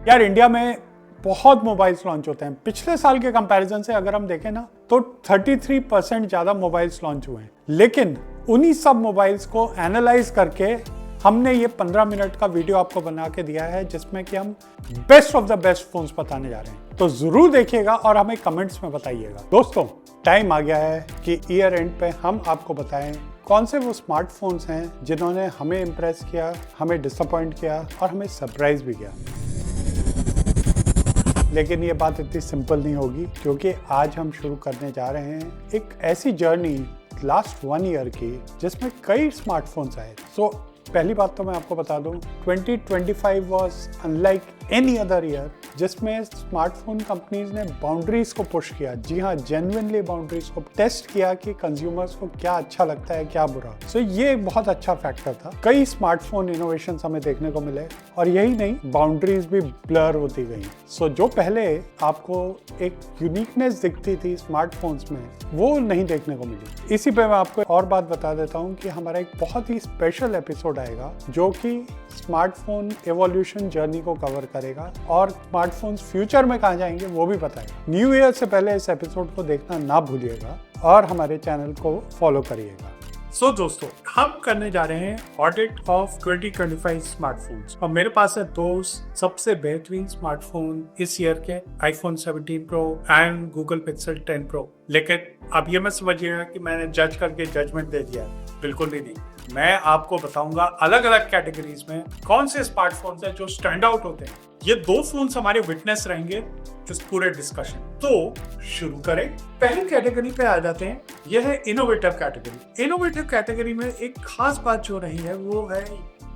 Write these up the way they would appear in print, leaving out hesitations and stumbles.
यार इंडिया में बहुत मोबाइल्स लॉन्च होते हैं। पिछले साल के कंपैरिजन से अगर हम देखें ना तो 33% ज़्यादा मोबाइल्स लॉन्च हुए हैं। लेकिन उन्हीं सब मोबाइल्स को एनालाइज करके हमने ये 15 मिनट का वीडियो आपको बना के दिया है, जिसमें कि हम best of the best phones बताने जा रहे हैं। तो जरूर देखिएगा और हमें कमेंट्स में बताइएगा। दोस्तों, टाइम आ गया है कि ईयर एंड पे हम आपको बताएं कौन से वो स्मार्टफोन्स हैं जिन्होंने हमें इम्प्रेस किया, हमें डिसअपॉइंट किया और हमें सरप्राइज भी किया। लेकिन ये बात इतनी सिंपल नहीं होगी, क्योंकि आज हम शुरू करने जा रहे हैं एक ऐसी जर्नी लास्ट 1 ईयर की जिसमें कई स्मार्टफोन्स आए। पहली बात तो मैं आपको बता दूं, 2025 was unlike any other year, जिसमें स्मार्टफोन कंपनीज ने बाउंड्रीज को पुश किया। जी हाँ, जेन्युइनली बाउंड्रीज को टेस्ट किया कि कंज्यूमर्स को क्या अच्छा लगता है, क्या बुरा। ये एक बहुत अच्छा फैक्टर था। कई स्मार्टफोन इनोवेशंस हमें देखने को मिले और यही नहीं, बाउंड्रीज भी ब्लर होती गई। जो पहले आपको एक यूनिकनेस दिखती थी स्मार्टफोन्स में, वो नहीं देखने को मिली। इसी पे मैं आपको और बात बता देता हूँ कि हमारा एक बहुत ही स्पेशल एपिसोड आएगा जो कि स्मार्टफोन एवोल्यूशन जर्नी को कवर करेगा और स्मार्टफोन्स फ्यूचर में कहाँ जाएंगे वो भी बताएगा। न्यू ईयर से पहले इस एपिसोड को देखना ना भूलिएगा और हमारे चैनल को फॉलो करिएगा। दोस्तों, हम करने जा रहे हैं ऑडिट ऑफ 2025 स्मार्टफोन्स और मेरे पास है दो सबसे बेहतरीन स्मार्टफोन इस ईयर के, iPhone 17 pro and Google Pixel 10 pro. लेकिन अब ये मत समझिएगा कि मैंने जज करके जजमेंट दे दिया, बिल्कुल भी नहीं। मैं आपको बताऊंगा अलग अलग कैटेगरीज में कौन से स्मार्टफोन्स हैं जो स्टैंड आउट होते हैं। ये दो फोन्स हमारे विटनेस रहेंगे इस पूरे डिस्कशन। तो शुरू करें। पहली कैटेगरी पे आ जाते हैं, यह है इनोवेटिव कैटेगरी। इनोवेटिव कैटेगरी में एक खास बात जो रही है वो है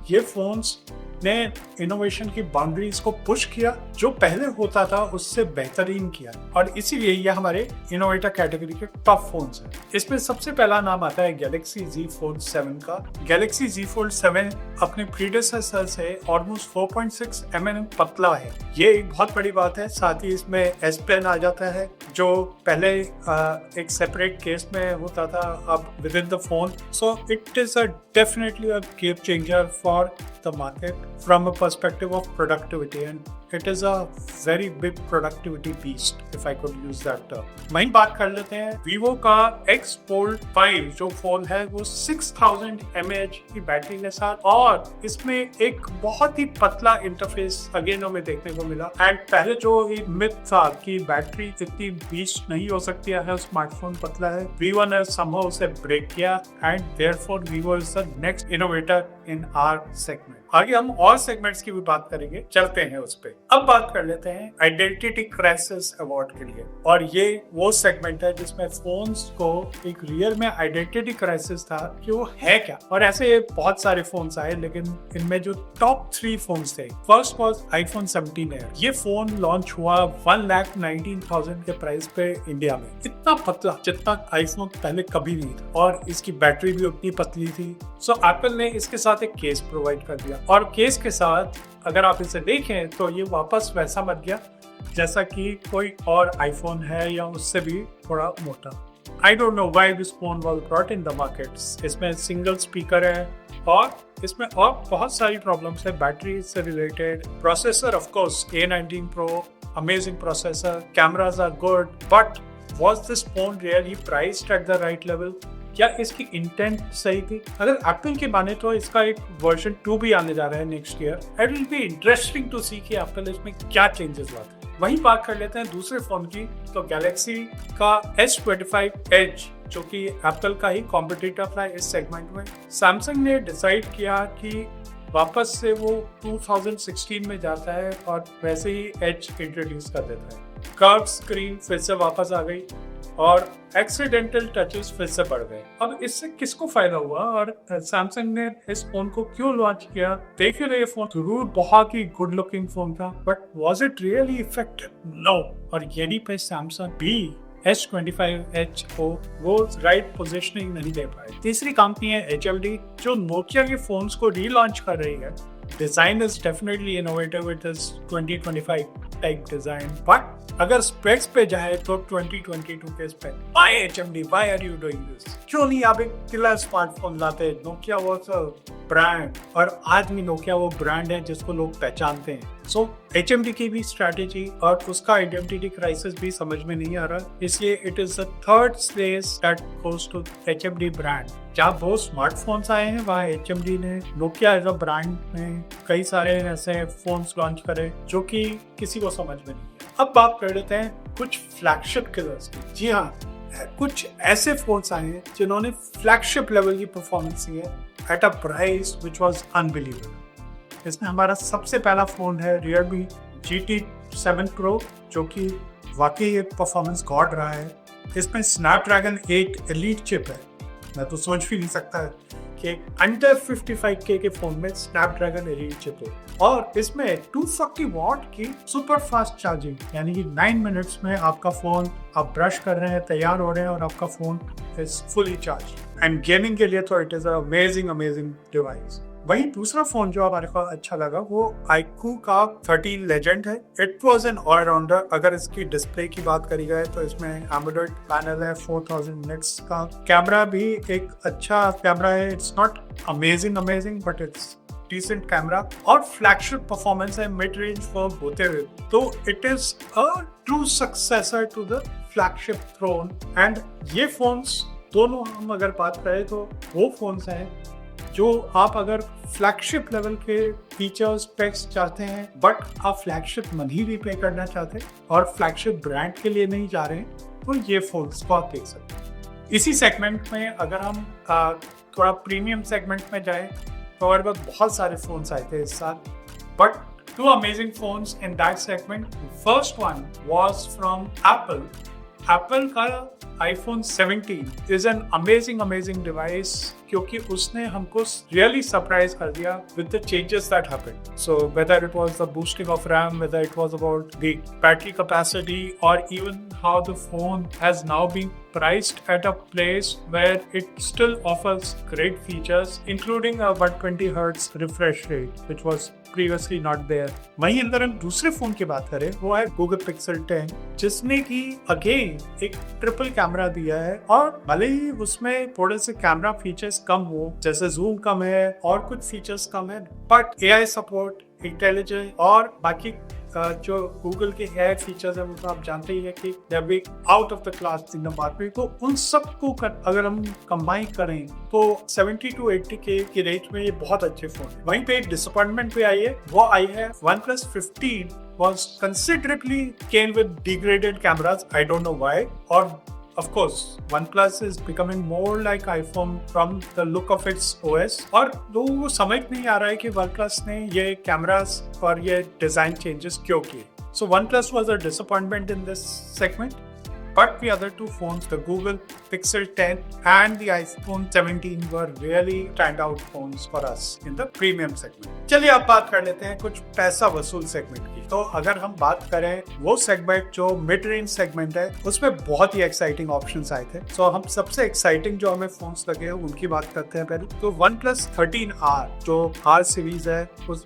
ये फोन्स ने इनोवेशन की बाउंड्रीज को पुश किया, जो पहले होता था उससे बेहतरीन किया, और इसीलिए ये हमारे इनोवेटिव कैटेगरी के टॉप फोन्स हैं। इसमें सबसे पहला नाम आता है गैलेक्सी Z Fold 7 का। गैलेक्सी Z Fold 7 अपने प्रीडेसेसर से ऑलमोस्ट 4.6 mm पतला है। ये एक बहुत बड़ी बात है। साथ ही इसमें S Pen आ जाता है, जो पहले एक सेपरेट केस में होता था, अब with in the phone. So it is definitely a game changer for the market from a perspective of productivity, and it is a very big productivity beast, if I could use that term. वहीं बात कर लेते हैं Vivo का X Fold 5 जो phone है, वो 6000 mAh की बैटरी के साथ, और इसमें एक बहुत ही पतला इंटरफेस अगेन हमें देखने को मिला। एंड पहले जो मिथ था कि बैटरी इतनी बीस्ट नहीं हो सकती है, स्मार्टफोन पतला है, Vivo ने somehow उसे ब्रेक किया, and therefore Vivo is the next innovator in our segment. आगे हम और सेगमेंट्स की भी बात करेंगे, चलते हैं उस पे। अब बात कर लेते हैं आइडेंटिटी क्राइसिस अवार्ड के लिए, और ये वो सेगमेंट है जिसमें फोन्स को एक रियल में आइडेंटिटी क्राइसिस था कि वो है क्या। और ऐसे बहुत सारे फोन्स आए, लेकिन इनमें जो टॉप 3 फोन्स थे, फर्स्ट वाज आईफोन 17 एयर। ये फोन लॉन्च हुआ 1,19,000 के प्राइस पे इंडिया में। इतना पतला जितना आईफोन पहले कभी नहीं था, और इसकी बैटरी भी उतनी पतली थी। सो एप्पल ने इसके साथ एक केस प्रोवाइड कर दिया, और केस के साथ अगर आप इसे देखें तो ये वापस वैसा बन गया जैसा कि कोई और आईफोन है या उससे भी थोड़ा मोटा। I don't know why this phone was brought in the markets. इसमें सिंगल स्पीकर है और इसमें और बहुत सारी प्रॉब्लम्स है बैटरी से related. Processor of course A19 Pro, amazing processor, cameras are good, but was this phone really priced at the right level? क्या इसकी इंटेंट सही थी? अगर एप्पल की माने तो इसका एक वर्जन 2 भी आने जा रहा है next year. It will be interesting to see कि एप्पल इसमें क्या चेंजेस लाते हैं। वहीं बात कर लेते हैं दूसरे फोन की, तो गैलेक्सी का S25 Edge, जो कि एप्पल का ही कॉम्पिटिटर था इस सेगमेंट में। सैमसंग ने डिसाइड किया कि वापस से वो 2016 में जाता है और वैसे ही एज इंट्रोड्यूस कर देता है। कर्व स्क्रीन फिर से वापस आ गई और एक्सीडेंटल टचेस फिर से बढ़ गए। अब इससे किसको फायदा हुआ और सैमसंग ने इस फोन को क्यों लॉन्च किया? देखिए, ये फोन जरूर बहुत ही गुड लुकिंग फोन था, but was it really effective? No. और यही पे सैमसंग भी S25 को वो राइट पोजिशनिंग नहीं दे पाए। तीसरी कंपनी है HMD, जो नोकिया के फोन्स को रीलॉन्च कर रही है। Design is definitely innovative, it is 2025, type design, but अगर स्पेक्स पे जाए तो 2022 के spec. Why HMD? Why are you doing this? क्यों नहीं आप एक killer smartphone latte? Nokia was a brand, और आज भी नोकिया वो ब्रांड है जिसको लोग पहचानते हैं। सो HMD की भी स्ट्रैटेजी और उसका आइडेंटिटी क्राइसिस भी समझ में नहीं आ रहा, इसलिए it is the third space that goes to HMD brand. जहाँ बहुत स्मार्टफोन्स आए हैं वहाँ HMD ने नोकिया एज अ ब्रांड में कई सारे ऐसे फोन्स लॉन्च करे जो कि किसी को समझ में नहीं है। अब बात कर लेते हैं कुछ फ्लैगशिप किलर्स की। जी हाँ, कुछ ऐसे फोन्स आए हैं जिन्होंने फ्लैगशिप लेवल की परफॉर्मेंस दी है at a price which was unbelievable. इसमें हमारा सबसे पहला फोन है Realme GT7 Pro, जो कि वाकई एक परफॉर्मेंस गॉड रहा है। इसमें Snapdragon 8 Elite चिप है। मैं तो सोच भी नहीं सकता कि अंडर 55K के फोन में Snapdragon Elite चिप है, और इसमें 240 वॉट की सुपर फास्ट चार्जिंग, यानी कि 9 मिनट्स में आपका फोन, आप ब्रश कर रहे हैं, तैयार हो रहे हैं और आपका phone is fully charge. And gaming के लिए तो इट इज अमेजिंग डिवाइस। वही दूसरा फोन जो हमारे को अच्छा लगा वो iQOO का 13 लेजेंड है। It was an allrounder. अगर इसकी डिस्प्ले की बात करी जाए तो इसमें एमोलेड पैनल है, 4000 निट्स का कैमरा भी एक अच्छा कैमरा है। It's not amazing but it's decent camera, और फ्लैगशिप परफॉर्मेंस है मिड रेंज फोन होते हुए, तो it is a true successor to the flagship throne. And ये फोन्स दोनों हम अगर बात करें तो वो फोन्स हैं जो आप अगर फ्लैगशिप लेवल के फीचर्स स्पेक्स चाहते हैं बट आप फ्लैगशिप मनी भी पे करना चाहते हैं और फ्लैगशिप ब्रांड के लिए नहीं जा रहे हैं, तो ये फोन्स को आप देख सकते हैं। इसी सेगमेंट में अगर हम थोड़ा प्रीमियम सेगमेंट में जाएं तो हमारे पास बहुत सारे फोन्स आए थे इस साल, but two amazing phones in that segment. First one was from Apple का iPhone 17 is an amazing device, क्योंकि उसने हमको really surprise कर दिया with the changes that happened. So whether it was the boosting of RAM, whether it was about the battery capacity, or even how the phone has now been priced at a place where it still offers great features, including a 120 Hz refresh rate, which was previously not there. वहीं अगर हम दूसरे phone की बात करें वो है Google Pixel 10, जिसने की अगेन एक ट्रिपल कैमरा दिया है, और भले ही उसमें थोड़े से कैमरा फीचर्स कम हो, जैसे जूम कम है और कुछ फीचर्स कम है, बट AI सपोर्ट, इंटेलिजेंस और बाकी जो गूगल के AI फीचर्स है वो तो आप जानते ही है कि they are big out of the class in the market. तो उन सबको अगर हम कंबाइन करें तो 70 to 80K की रेंज में ये बहुत अच्छे फोन है। वहीं पे एक डिसअपॉइंटमेंट भी आई है, वो आई है OnePlus 15 was considerably came with degraded cameras. I don't know why. Or of course, OnePlus is becoming more like iPhone from the look of its OS. और लोगों को समझ नहीं आ रहा है कि OnePlus ने ये कैमरास और ये डिजाइन चेंजेस क्यों किए। So OnePlus was a disappointment in this segment. But the other two phones, the Google Pixel 10 and the iPhone 17 were really standout phones for us in the premium segment. चलिए अब बात कर लेते हैं कुछ पैसा वसूल सेगमेंट की। तो अगर हम बात करें वो सेगमेंट जो मिड रेंज सेगमेंट है, उसमें बहुत ही एक्साइटिंग ऑप्शंस आए थे। तो हम सबसे एक्साइटिंग जो हमें फोन्स लगे हैं उनकी बात करते हैं पहले। तो OnePlus 13R जो R सीरीज है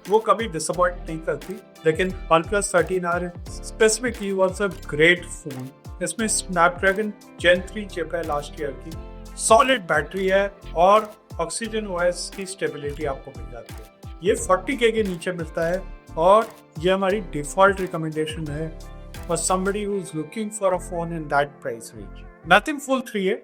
वो कभी डिसअपॉइंट नहीं करती, लेकिन OnePlus 13R specifically was a great phone. इसमें स्नैपड्रैगन Gen 3 चिप है लास्ट ईयर की, सॉलिड बैटरी है और ऑक्सीजन OS की स्टेबिलिटी आपको मिल जाती है। ये 40K के नीचे मिलता है और ये हमारी डिफॉल्ट रिकमेंडेशन है for somebody who is looking for a phone in that price range. Nothing full 3 है,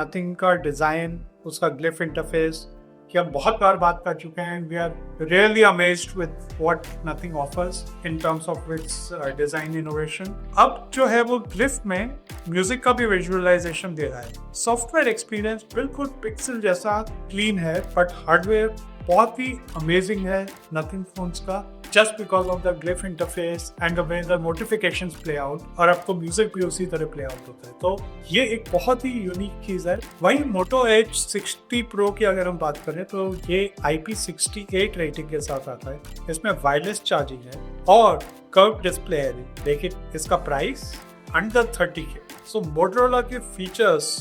नथिंग का डिजाइन, उसका ग्लिफ इंटरफेस कि हम बहुत बार बात कर चुके हैं। We are really amazed with what Nothing offers in terms of its design innovation. अब जो है वो ग्लिफ में म्यूजिक का भी विजुअलाइजेशन दे रहा है। सॉफ्टवेयर एक्सपीरियंस बिल्कुल पिक्सल जैसा क्लीन है, बट हार्डवेयर बहुत ही अमेजिंग है नथिंग फोन्स का, just because of the glyph interface and the way the notifications play out, और आपको म्यूजिक भी उसी तरह प्ले आउट होता है। तो ये एक बहुत ही यूनिक चीज है। वहीं Moto Edge 60 Pro की अगर हम बात करें तो ये IP68 रेटिंग के साथ आता है। इसमें वायरलेस चार्जिंग है और कर्व डिस्प्ले है, लेकिन इसका प्राइस अंडर 30K। सो Motorola के फीचर्स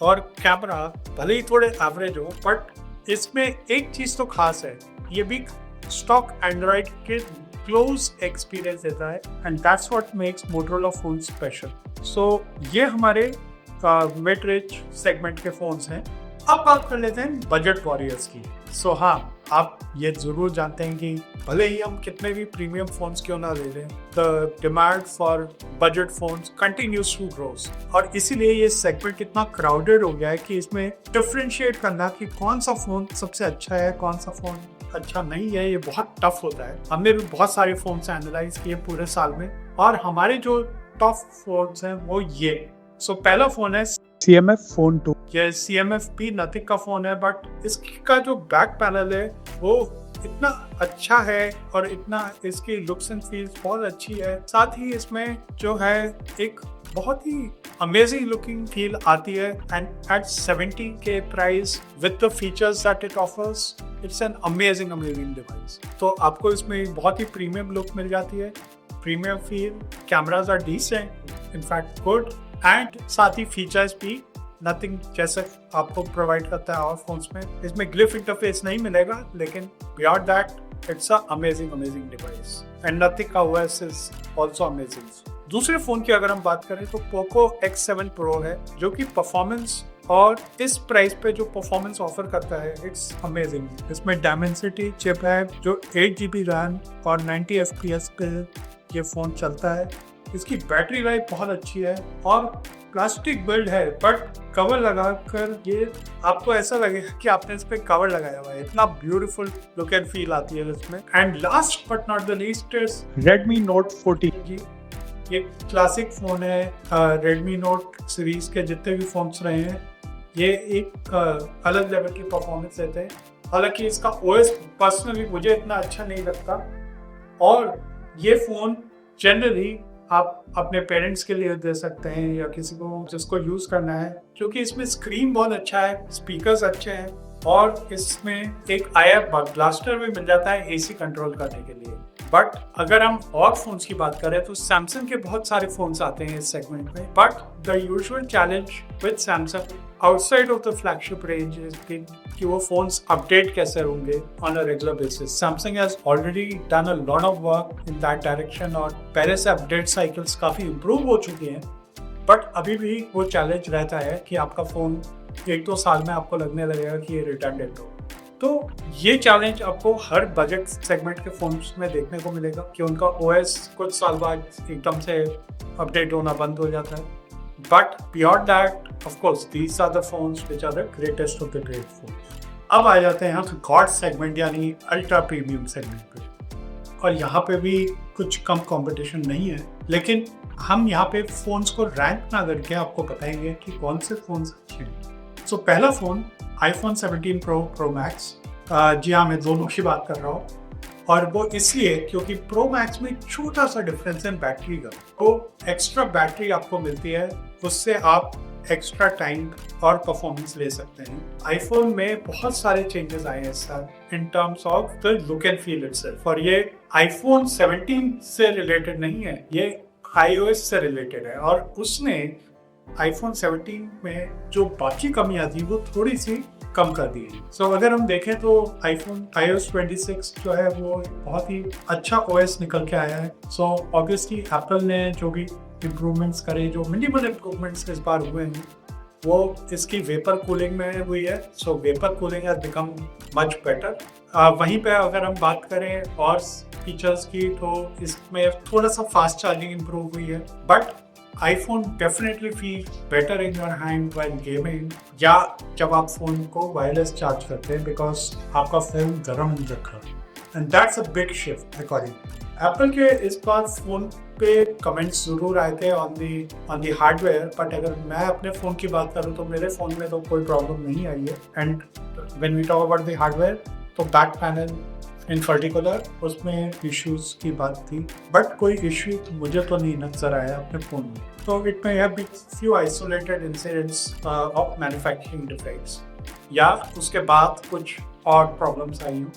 और कैमरा भले ही थोड़े एवरेज हो, बट इसमें एक चीज तो खास है, ये भी स्टॉक एंड्रॉइड के क्लोज एक्सपीरियंस देता है and that's what makes Motorola phone special. So ये हमारे मिड रेंज सेगमेंट के फोन्स हैं। अब बात कर लेते हैं बजट वॉरियर्स की। सो हाँ, आप ये जरूर जानते हैं कि भले ही हम कितने भी प्रीमियम फोन्स क्यों ना ले लें, the demand for budget phones continues to grows, और इसीलिए ये सेगमेंट इतना क्राउडेड हो गया है कि इसमें डिफरेंशिएट करना कि कौन सा फोन सबसे अच्छा है, कौन सा फोन अच्छा नहीं है, ये बहुत टफ होता है। हमने भी बहुत सारे फोन्स एनालाइज किए पूरे साल में, और हमारे जो टफ फोन्स हैं वो ये। सो पहला फोन है CMF फोन 2। ये CMF भी नथिंग का फोन है, बट इसका जो बैक पैनल है वो इतना अच्छा है और इतना इसकी लुक्स एंड फील्स बहुत अच्छी है। साथ ही इसमें जो है एक बहुत ही अमेजिंग लुकिंग फील आती है, एंड एट 70 के price with the features that it offers, it's an amazing device. तो आपको इसमें बहुत ही प्रीमियम लुक मिल जाती है, premium feel, cameras are decent, in fact good, and साथ ही फीचर्स भी नथिंग जैसे आपको प्रोवाइड करता है और फोन्स में। इसमें ग्लिफ इंटरफेस नहीं मिलेगा, लेकिन beyond that it's a amazing device, and nothing का OS इज आल्सो अमेजिंग। दूसरे फोन की अगर हम बात करें तो पोको X7 Pro है, जो कि परफॉर्मेंस और इस प्राइस पे जो परफॉर्मेंस ऑफर करता है इट्स अमेजिंग। इसमें डायमेंसिटी चिप है जो 8GB रैम और 90 FPS पे ये फोन चलता है। इसकी बैटरी लाइफ बहुत अच्छी है और प्लास्टिक बिल्ड है, बट कवर लगाकर ये आपको ऐसा लगेगा कि आपने इस पे कवर लगाया हुआ है। इतना ब्यूटीफुल लुक एंड फील आती है इसमें। And last but not the least is Redmi Note 14 जी। ये क्लासिक फोन है, Redmi Note सीरीज के जितने भी फोन्स रहे हैं ये एक अलग लेवल की परफॉर्मेंस देते हैं। हालांकि इसका OS पर्सनली मुझे इतना अच्छा नहीं लगता, और ये फोन जनरली आप अपने पेरेंट्स के लिए दे सकते हैं या किसी को जिसको यूज करना है, क्योंकि इसमें स्क्रीन बहुत अच्छा है, स्पीकर्स अच्छे हैं, और इसमें एक IF ब्लास्टर भी मिल जाता है AC कंट्रोल करने के लिए। बट अगर हम और फोन्स की बात करें तो सैमसंग के बहुत सारे फोन्स आते हैं इस सेगमेंट में, but the usual challenge with Samsung outside of the flagship range is कि वो फोन्स अपडेट कैसे होंगे on a regular basis. Samsung has already done a lot of work in that direction, और पहले से अपडेट साइकिल्स काफी improve हो चुकी हैं, बट अभी भी वो चैलेंज रहता है कि आपका फोन 1-2 साल में आपको लगने लगेगा कि ये रिडंडेंट हो। तो ये चैलेंज आपको हर बजट सेगमेंट के फोन्स में देखने को मिलेगा कि उनका OS कुछ साल बाद एकदम से अपडेट होना बंद हो जाता है। But beyond that, of course, these are the phones which are the greatest of the great phones. अब आ जाते हैं हम गॉड सेगमेंट यानी अल्ट्रा प्रीमियम सेगमेंट पे, और यहाँ पे भी कुछ कम कंपटीशन नहीं है, लेकिन हम यहाँ पे फोन्स को रैंक ना करके आपको बताएंगे कि कौन से फोन्स अच्छे हैं। सो पहला फोन iPhone 17 Pro Max। जी हाँ, मैं दोनों की बात कर रहा हूँ, और वो इसलिए क्योंकि Pro Max में छोटा सा डिफरेंस है बैटरी का। तो एक्स्ट्रा बैटरी आपको मिलती है, उससे आप एक्स्ट्रा टाइम और परफॉर्मेंस ले सकते हैं। आईफोन में बहुत सारे चेंजेस आए हैं sir in terms of the look and feel itself, और ये iPhone 17 से रिलेटेड नहीं है, ये iOS से रिलेटेड है, और उसने iPhone 17 में जो बाकी कमियां थी वो थोड़ी सी कम कर दी है। सो अगर हम देखें तो iOS 26 जो है वो बहुत ही अच्छा OS निकल के आया है। सो ऑब्वियसली एप्पल ने जो भी इम्प्रूवमेंट्स करे, जो मिनिमल इम्प्रूवमेंट्स इस बार हुए हैं, वो इसकी वेपर कूलिंग में हुई है। सो vapour cooling has become much better. वहीं पे अगर हम बात करें और फीचर्स की, तो इसमें थोड़ा सा फास्ट चार्जिंग इम्प्रूव हुई है, but iPhone definitely feels better in your hand while gaming, या जब आप फोन को वायरलेस चार्ज करते हैं, बिकॉज आपका फोन गर्म नहीं रखा, and that's a big shift according. Apple के इस बार फोन पे कमेंट्स जरूर आए थे ऑन दी हार्डवेयर, बट अगर मैं अपने फोन की बात करूँ तो मेरे फोन में तो कोई प्रॉब्लम नहीं आई है। And when we talk about the hardware, तो बैक पैनल इन पर्टिकुलर उसमें इश्यूज की बात थी, बट कोई इश्यू मुझे तो नहीं नजर आया अपने फोन में। तो it may have been few isolated incidents of manufacturing defects, या उसके बाद कुछ और प्रॉब्लम्स आई हूँ,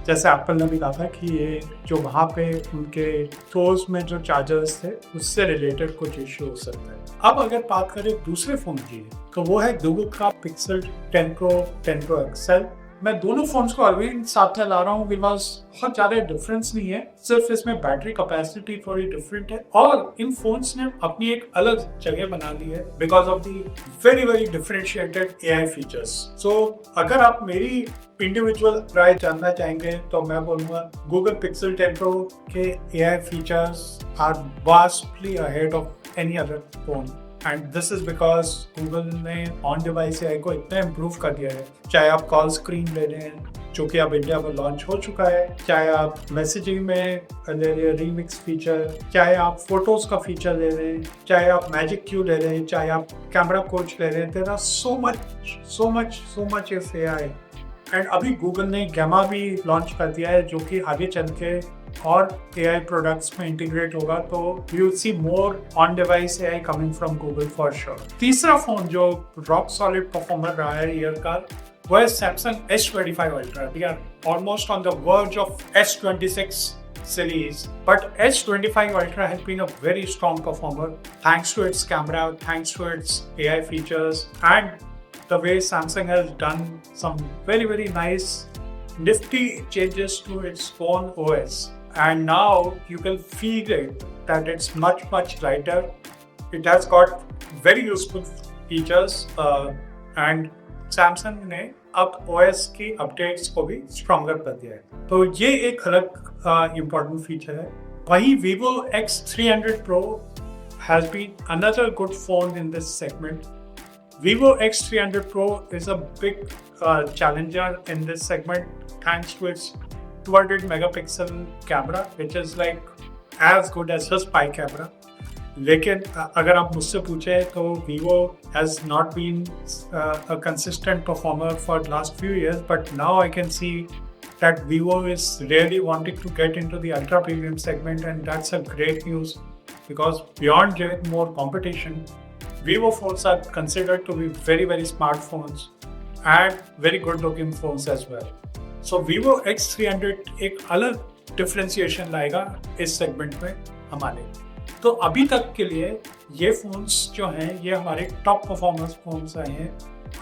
जैसे एप्पल ने भी कहा था कि ये जो वहाँ पे उनके स्टोर्स में जो चार्जर्स थे उससे रिलेटेड कुछ इश्यू हो सकता है। अब अगर बात करें दूसरे फोन की, तो वो है गूगल का Pixel 10 Pro XL, मैं दोनों फोन्स को अभी साथ में ला रहा हूँ बिकॉज बहुत ज्यादा डिफरेंस नहीं है, सिर्फ इसमें बैटरी कैपेसिटी थोड़ी डिफरेंट है और इन फोन्स ने अपनी एक अलग जगह बना ली है because of the very very differentiated AI features. So अगर आप मेरी इंडिविजुअल राय जानना चाहेंगे तो मैं बोलूंगा गूगल पिक्सल 10 Pro के AI features are vastly ahead of any other phone and this is because Google ने ऑन डिवाइस एआई को इतना इम्प्रूव कर दिया है। चाहे आप कॉल स्क्रीन ले रहे हैं जो कि अब इंडिया में लॉन्च हो चुका है, चाहे आप मैसेजिंग में ले रहे हैं रीमिक्स फीचर, चाहे आप फोटोज का फीचर ले रहे हैं, चाहे आप मैजिक क्यू ले रहे हैं, चाहे आप कैमरा कोच ले रहे हैं, there are so much if AI. And अभी गूगल ने गैमा भी लॉन्च कर दिया है जो कि आगे चल के और एआई प्रोडक्ट्स में इंटीग्रेट होगा, तो you will see more on device AI coming from Google for sure. तीसरा फोन जो रॉक सॉलिड परफॉर्मर रहा है ईयर का वो है Samsung S25 Ultra। We are almost on the verge of S26 series, but S25 Ultra has been a very strong performer thanks to its camera, thanks to its AI features, and the way Samsung has done some very very nice nifty changes to its phone OS, and now you can feel it that it's much lighter. It has got very useful features and Samsung ने अब OS की updates को भी stronger कर दिया है, तो ये एक अलग इम्पोर्टेंट फीचर है। वहीं Vivo X300 Pro has been another good phone in this segment. Vivo X300 Pro is a big challenger in this segment thanks to its 200 megapixel camera, which is like as good as a spy camera. लेकिन अगर आप मुझसे पूछे तो Vivo has not been a consistent performer for the last few years, but now I can see that Vivo is really wanting to get into the ultra premium segment, and that's a great news because beyond getting more competition, Vivo phones are considered to be very very smartphones and very good looking phones as well. So Vivo X300 एक अलग differentiation लाएगा इस segment में हमारे। तो अभी तक के लिए ये फोन्स जो हैं ये हमारे टॉप परफॉर्मेंस फोन्स आए हैं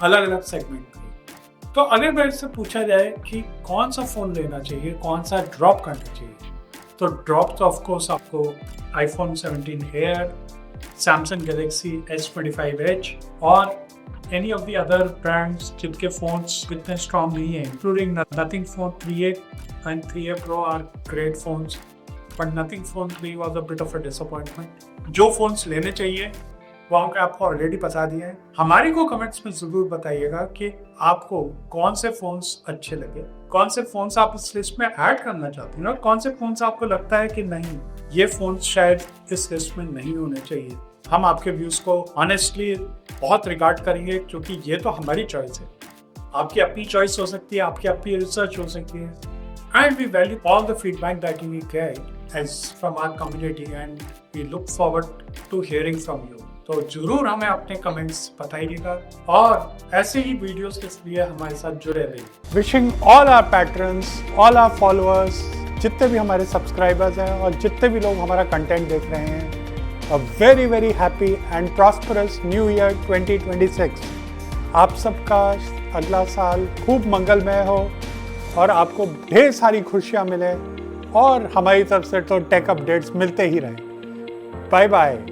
अलग अलग सेगमेंट के। तो अगर मेरे से पूछा जाए कि कौन सा फ़ोन लेना चाहिए, कौन सा ड्रॉप करना चाहिए, तो ड्रॉप तो ऑफकोर्स आपको iPhone 17 Air, Samsung Galaxy S25 Edge और any of the other brands जिनके फोन्स इतने स्ट्रॉन्ग नहीं है, including Nothing Phone 3a and 3a Pro are great phones, but Nothing Phone 3 was a bit of a disappointment. जो phones लेने चाहिए वो हमने आपको ऑलरेडी बता दिए हैं। हमारे को कमेंट्स में जरूर बताइएगा कि आपको कौन से फोन्स अच्छे लगे, कौन से फोन्स आप इस लिस्ट में ऐड करना चाहते हैं और कौन से फोन्स आपको लगता है कि नहीं ये फोन्स शायद इस लिस्ट में नहीं होने चाहिए। हम आपके व्यूज को ऑनेस्टली बहुत रिगार्ड करेंगे क्योंकि ये तो हमारी चॉइस है, आपकी अपनी चॉइस हो सकती है, आपकी अपनी रिसर्च हो सकती है, and we value all the feedback that you get as from our community and we look forward to hearing from you. तो जरूर हमें अपने कमेंट्स बताइएगा और ऐसे ही वीडियोस के लिए हमारे साथ जुड़े रहिए। Wishing all our patrons, all our followers, जितने भी हमारे सब्सक्राइबर्स हैं और जितने भी लोग हमारा कंटेंट देख रहे हैं, a very very happy and prosperous new year 2026। आप सबका अगला साल खूब मंगलमय हो और आपको ढेर सारी खुशियाँ मिले और हमारी तरफ से तो टेक अपडेट्स मिलते ही रहें। Bye bye.